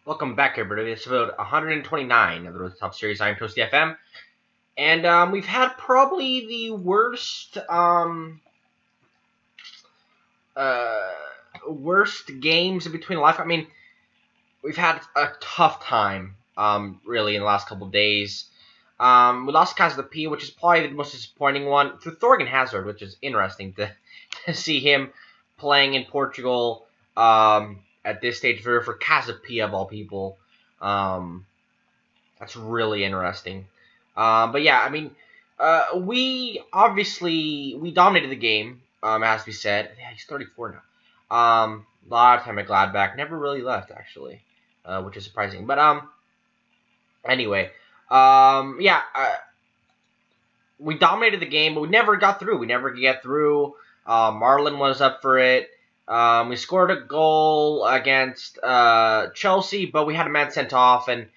Welcome back, everybody. This is episode 129 of the Road to Top Series. I am Toasty FM, and we've had probably the uh, worst games in between life. I mean, we've had a tough time, really, in the last couple of days. We lost Casa de P, which is probably the most disappointing one, through Thorgan Hazard, which is interesting to see him playing in Portugal at this stage for Casa P of all people. Um, That's really interesting. But yeah, I mean, we dominated the game. It has to be said. Yeah, he's 34 now. A lot of time at Gladbach, never really left actually, which is surprising. But anyway, yeah, we dominated the game, but we never got through. We never get through. Marlon was up for it. We scored a goal against Chelsea, but we had a man sent off, and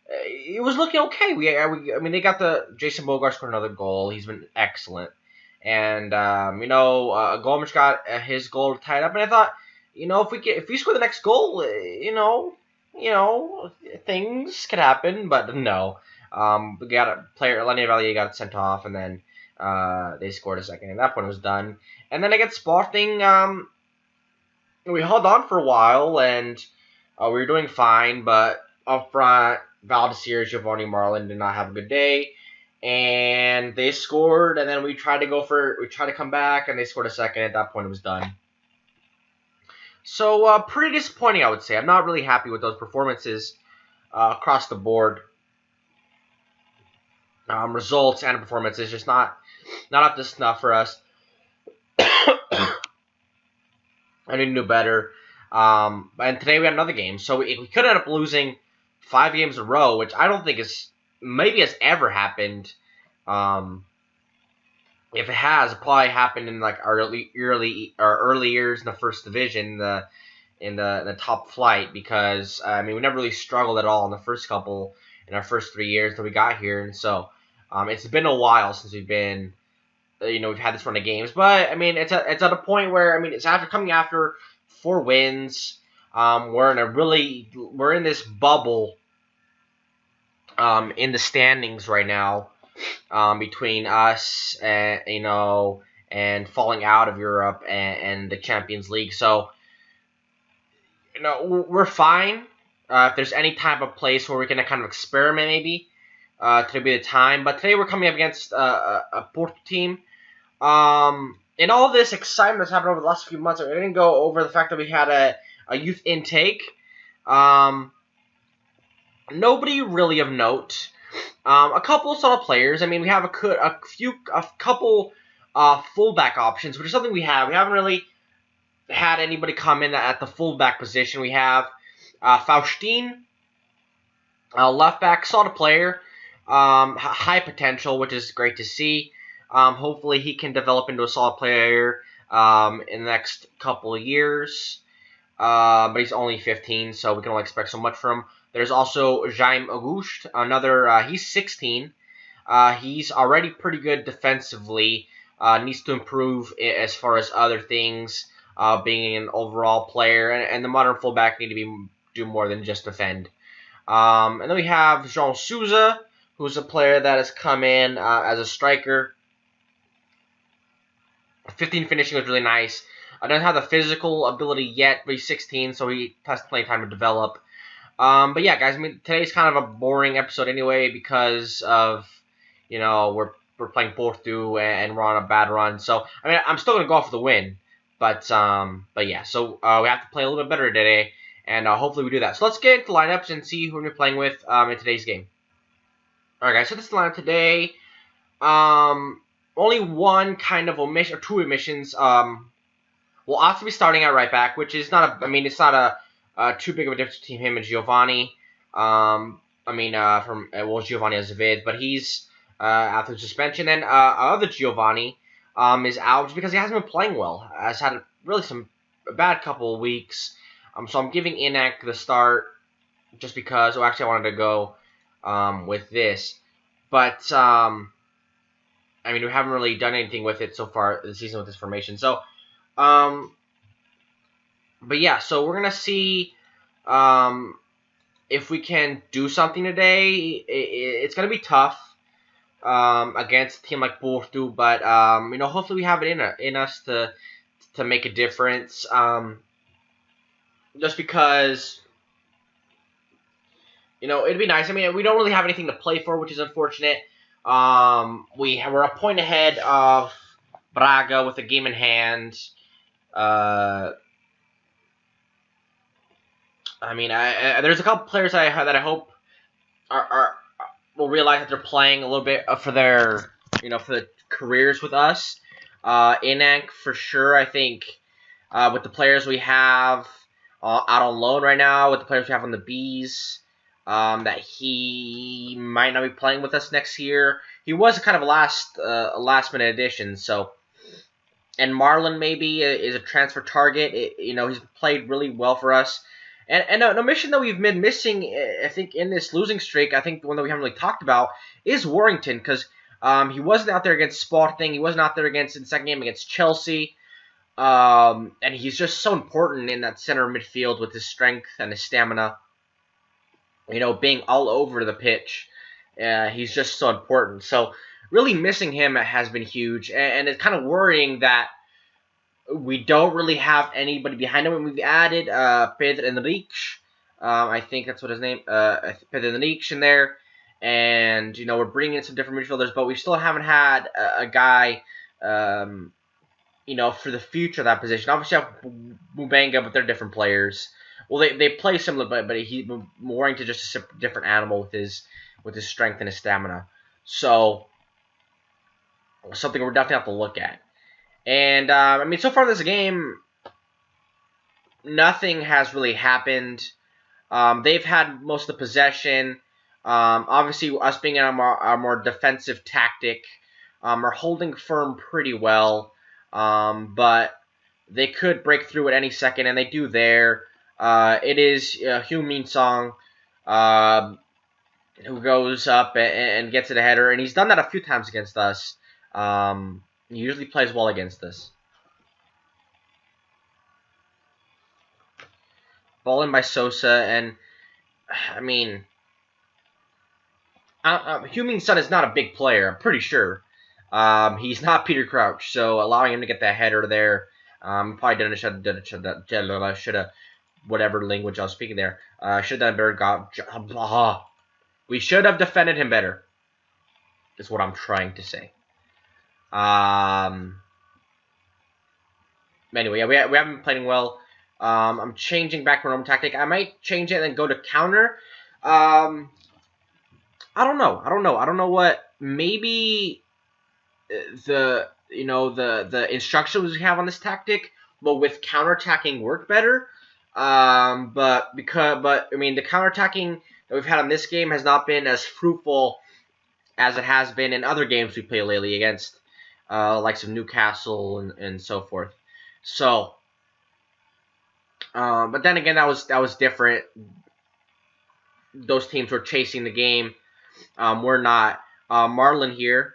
it was looking okay. I mean, they got Jason Bogart scored another goal. He's been excellent, and Gomes got his goal tied up. And I thought, if we score the next goal, things could happen. But no, we got a player, Lenny Valier got sent off, and then they scored a second. And that point was done. And then against Sporting, we held on for a while, and we were doing fine, but up front, Valdecir, Giovanni Marlin did not have a good day, and they scored, and then we tried to come back, and they scored a second. At that point, it was done. So, pretty disappointing, I would say. I'm not really happy with those performances across the board. Results and performances just not up to snuff for us. I need to do better. And today we had another game, so we could end up losing 5 games in a row, which I don't think has ever happened. If it has, it probably happened in like early years in the first division, in the top flight, because I mean we never really struggled at all in our first 3 years that we got here, and so it's been a while since we've had this run of games, but I mean it's at a point where, I mean, it's coming after 4 wins. We're in this bubble in the standings right now, between us and falling out of Europe and the Champions League. So we're fine. If there's any type of place where we can kind of experiment, maybe today be the time. But today we're coming up against a Porto team. In all this excitement that's happened over the last few months, I didn't go over the fact that we had a youth intake. Nobody really of note. A couple solid players. I mean, we have a couple fullback options, which is something we have. We haven't really had anybody come in at the fullback position. We have Faustin, left back, solid player, high potential, which is great to see. Hopefully he can develop into a solid player in the next couple of years. But he's only 15, so we can only expect so much from him. There's also Jaime Auguste, he's 16. He's already pretty good defensively. Needs to improve as far as other things, being an overall player. And the modern fullback need to do more than just defend. And then we have Jean Souza, who's a player that has come in as a striker. 15 finishing was really nice. I don't have the physical ability yet, but he's 16, so he has plenty of time to develop. But yeah, guys, I mean, today's kind of a boring episode anyway, because of, we're playing Porto and we're on a bad run. So, I mean, I'm still going to go for the win. But yeah, so we have to play a little bit better today, and hopefully we do that. So let's get into lineups and see who we're playing with in today's game. Alright, guys, so this is the lineup today. Only one kind of omission, or 2 omissions. We'll also be starting at right back, which is it's not a too big of a difference between him and Giovanni. Giovanni Azevedo, but he's out through suspension. And other Giovanni is out just because he hasn't been playing well. Has had really a bad couple of weeks. So I'm giving Inak the start just because. Oh, actually, I wanted to go with this, but I mean, we haven't really done anything with it so far this season with this formation. So, but yeah, so we're gonna see if we can do something today, it's gonna be tough against a team like Porto, but hopefully we have it in us to make a difference. Just because it'd be nice. I mean, we don't really have anything to play for, which is unfortunate. We're a point ahead of Braga with a game in hand. There's a couple players that I hope will realize that they're playing a little bit for their for the careers with us. Inank for sure. I think with the players we have out on loan right now, with the players we have on the Bees, that he might not be playing with us next year. He was kind of a last minute addition, so. And Marlon maybe is a transfer target. He's played really well for us. And a mission that we've been missing, I think, in this losing streak, I think the one that we haven't really talked about is Warrington, because he wasn't out there against Sporting. He wasn't out there in the second game against Chelsea. And he's just so important in that center midfield with his strength and his stamina. Being all over the pitch. He's just so important. So really missing him has been huge. And it's kind of worrying that we don't really have anybody behind him. We've added Pedro Henrique. I think that's what his name Pedro Henrique in there. And, we're bringing in some different midfielders, but we still haven't had a guy, for the future of that position. Obviously, I have Mubanga, but they're different players. Well, they play similar, but he's more into just a different animal with his strength and his stamina. So, something we're definitely have to look at. And, so far in this game, nothing has really happened. They've had most of the possession. Obviously, us being in our more defensive tactic, are holding firm pretty well. But they could break through at any second, and they do there. It is Heung-min Son who goes up and gets it a header, and he's done that a few times against us. He usually plays well against us. Ball in by Sosa, and Heung-min Son is not a big player, I'm pretty sure. He's not Peter Crouch, so allowing him to get that header there, probably should have whatever language I was speaking there. Should have done better. We should have defended him better. Is what I'm trying to say. Anyway, yeah, we haven't been playing well. I'm changing back to normal tactic. I might change it and then go to counter. I don't know. I don't know what. Maybe the instructions we have on this tactic will with counterattacking work better. But the counterattacking that we've had on this game has not been as fruitful as it has been in other games we play lately against likes of Newcastle and so forth. So, but then again, that was different. Those teams were chasing the game. We're not. Marlon here,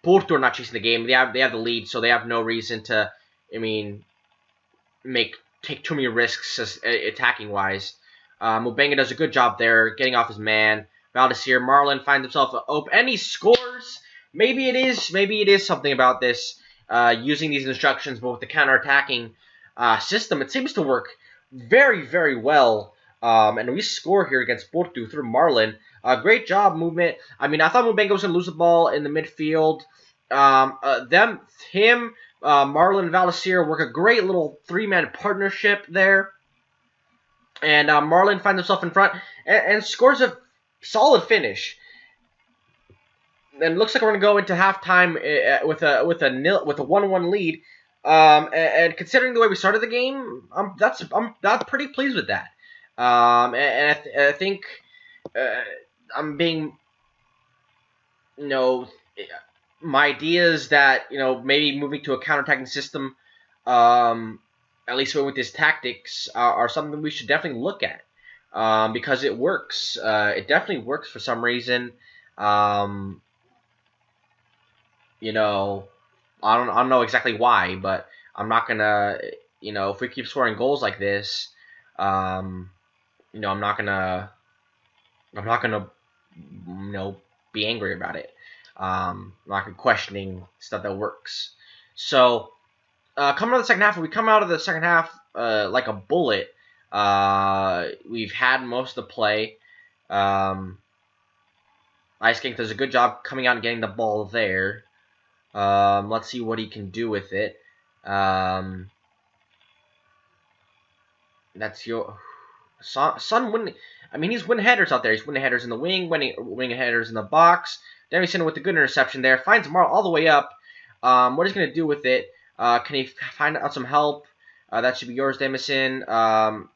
Porto are not chasing the game. They have the lead, so they have no reason to. Take too many risks attacking wise. Mubanga does a good job there, getting off his man. Valdecir, Marlon finds himself open, and he scores. Maybe it is something about this using these instructions, but with the counter-attacking system, it seems to work very, very well. And we score here against Porto through Marlon. Great job, movement. I thought Mubanga was going to lose the ball in the midfield. Marlon and Valdecir work a great little three-man partnership there. And Marlon finds himself in front and scores a solid finish. And looks like we're going to go into halftime with a 1-1 lead. And considering the way we started the game, I'm pretty pleased with that. I think I'm being, my idea is that maybe moving to a counterattacking system, at least with his tactics, are something we should definitely look at because it works. It definitely works for some reason. I don't know exactly why, but I'm not gonna. If we keep scoring goals like this, I'm not gonna be angry about it. I'm not gonna questioning stuff that works. So coming out of the second half, we come out of the second half like a bullet. We've had most of the play. Ice King does a good job coming out and getting the ball there. Let's see what he can do with it. That's your Sun winning. I mean, he's winning headers out there. He's winning headers in the wing, winning headers in the box. Demison with a good interception there. Finds Marl all the way up. What he's going to do with it? Can he find out some help? That should be yours, Demison.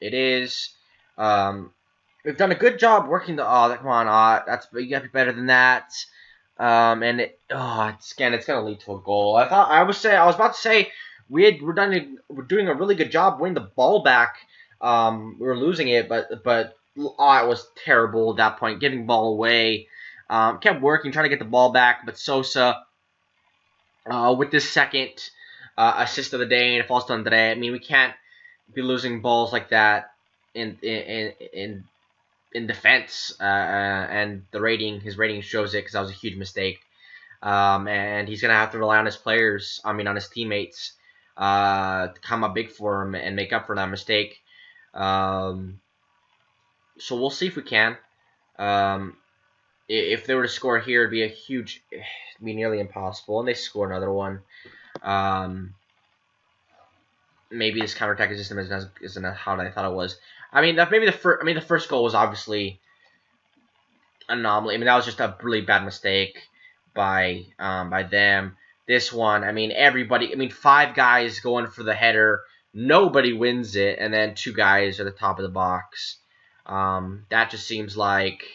It is. We've done a good job working the. Oh, come on, you got to be better than that. It's gonna lead to a goal. I was about to say we're doing a really good job winning the ball back. We were losing it, but it was terrible at that point, giving the ball away. Kept working, trying to get the ball back, but Sosa, with this second assist of the day, and it falls to Andre. I mean, we can't be losing balls like that in defense, and his rating shows it because that was a huge mistake. And he's gonna have to rely on his players. I mean, on his teammates, to come up big for him and make up for that mistake. So we'll see if we can. If they were to score here, it'd be nearly impossible, and they score another one. Maybe this counterattack system isn't how I thought it was. I mean, the first goal was obviously anomaly. I mean, that was just a really bad mistake by them. This one, I mean, everybody. I mean, 5 guys going for the header. Nobody wins it, and then 2 guys are at the top of the box. That just seems like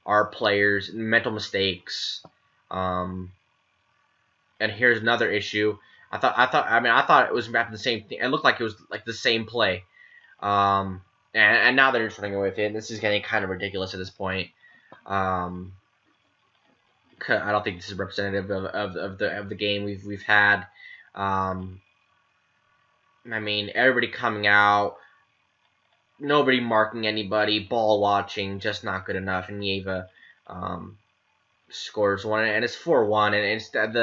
our players' mental mistakes. And here's another issue. I thought it was the same thing. It looked like it was like the same play. And now they're just running away with it. This is getting kind of ridiculous at this point. I don't think this is representative of the game we've had. I mean, everybody coming out, nobody marking anybody, ball watching, just not good enough. And Nieva scores one, and it's 4-1. And instead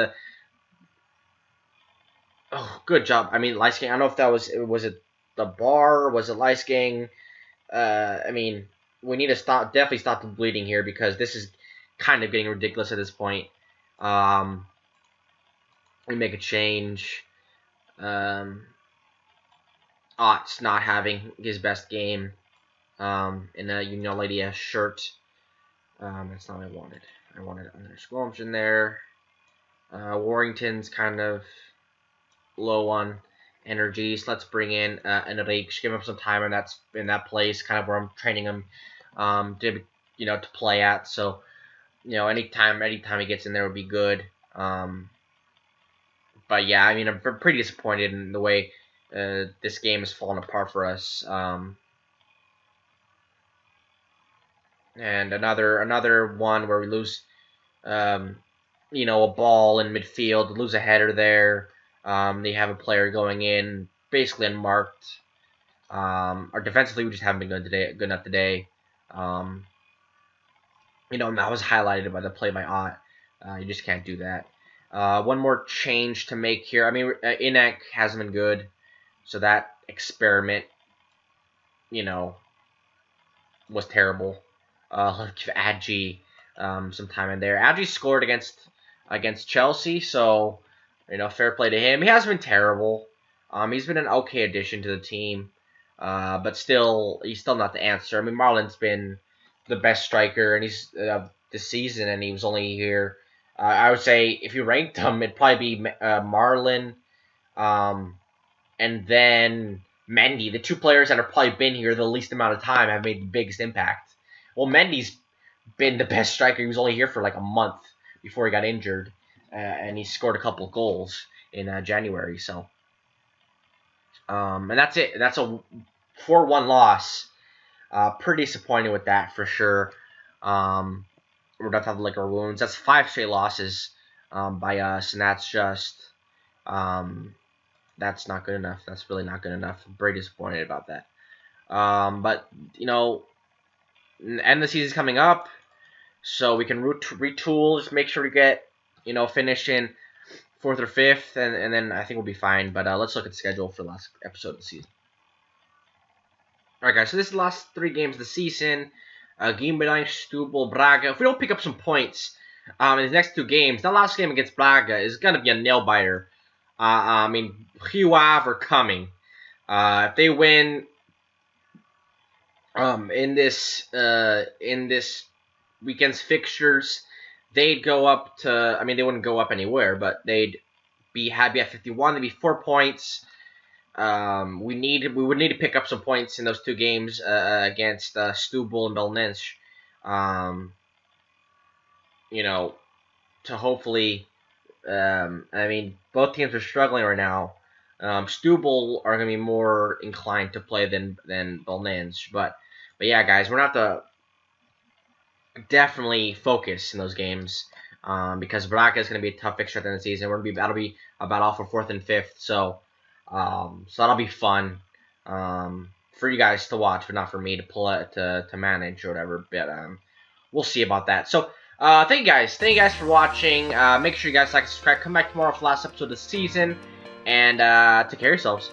good job. I mean, Leisking, I don't know if that was it the bar, was it Leisking? I mean, we need to definitely stop the bleeding here, because this is kind of getting ridiculous at this point. We make a change. Ott's not having his best game in a Union shirt. That's not what I wanted. I wanted underscore option there. Warrington's kind of low on energy, so let's bring in Enrique, give him some time in that place, kind of where I'm training him to play at. So anytime he gets in there would be good. But yeah, I mean, I'm pretty disappointed in the way this game has fallen apart for us. And another one where we lose a ball in midfield, lose a header there. They have a player going in basically unmarked. Our defensively, we just haven't been good enough today. And that was highlighted by the play by Ott. You just can't do that. One more change to make here. I mean, Inek hasn't been good, so that experiment, was terrible. Let's give Adji some time in there. Adji scored against Chelsea, so fair play to him. He hasn't been terrible. He's been an okay addition to the team, but he's still not the answer. I mean, Marlon's been the best striker, and he's this season, and he was only here. I would say if you ranked them, it'd probably be Marlon, and then Mendy. The 2 players that have probably been here the least amount of time have made the biggest impact. Well, Mendy's been the best striker. He was only here for like a month before he got injured, and he scored a couple goals in January. So, and that's it. That's a 4-1 loss. Pretty disappointed with that for sure. We're not having like our wounds. That's 5 straight losses by us, and that's just that's not good enough. That's really not good enough. I'm very disappointed about that. But you know, end the season's coming up, so we can retool. Just make sure we get finish in 4th or 5th, and then I think we'll be fine. But let's look at the schedule for the last episode of the season. Alright, guys, so this is the last 3 games of the season. Guimarães, Setúbal, Braga. If we don't pick up some points in these next 2 games, that last game against Braga is going to be a nail-biter. I mean, Rio Ave are coming. If they win in this weekend's fixtures, they'd go up to, I mean, they wouldn't go up anywhere, but they'd be happy at 51. They'd be 4 points. We would need to pick up some points in those 2 games against Setúbal and Belenenses. To hopefully, I mean, both teams are struggling right now. Setúbal are going to be more inclined to play than Belenenses, but yeah, guys, we're going to have to definitely focus in those games because Braga is going to be a tough fixture at the end of the season. That'll be a battle for 4th and 5th, so that'll be fun for you guys to watch, but not for me to pull it to manage or whatever. But we'll see about that. So thank you guys for watching. Make sure you guys like and subscribe. Come back tomorrow for the last episode of the season, and take care of yourselves.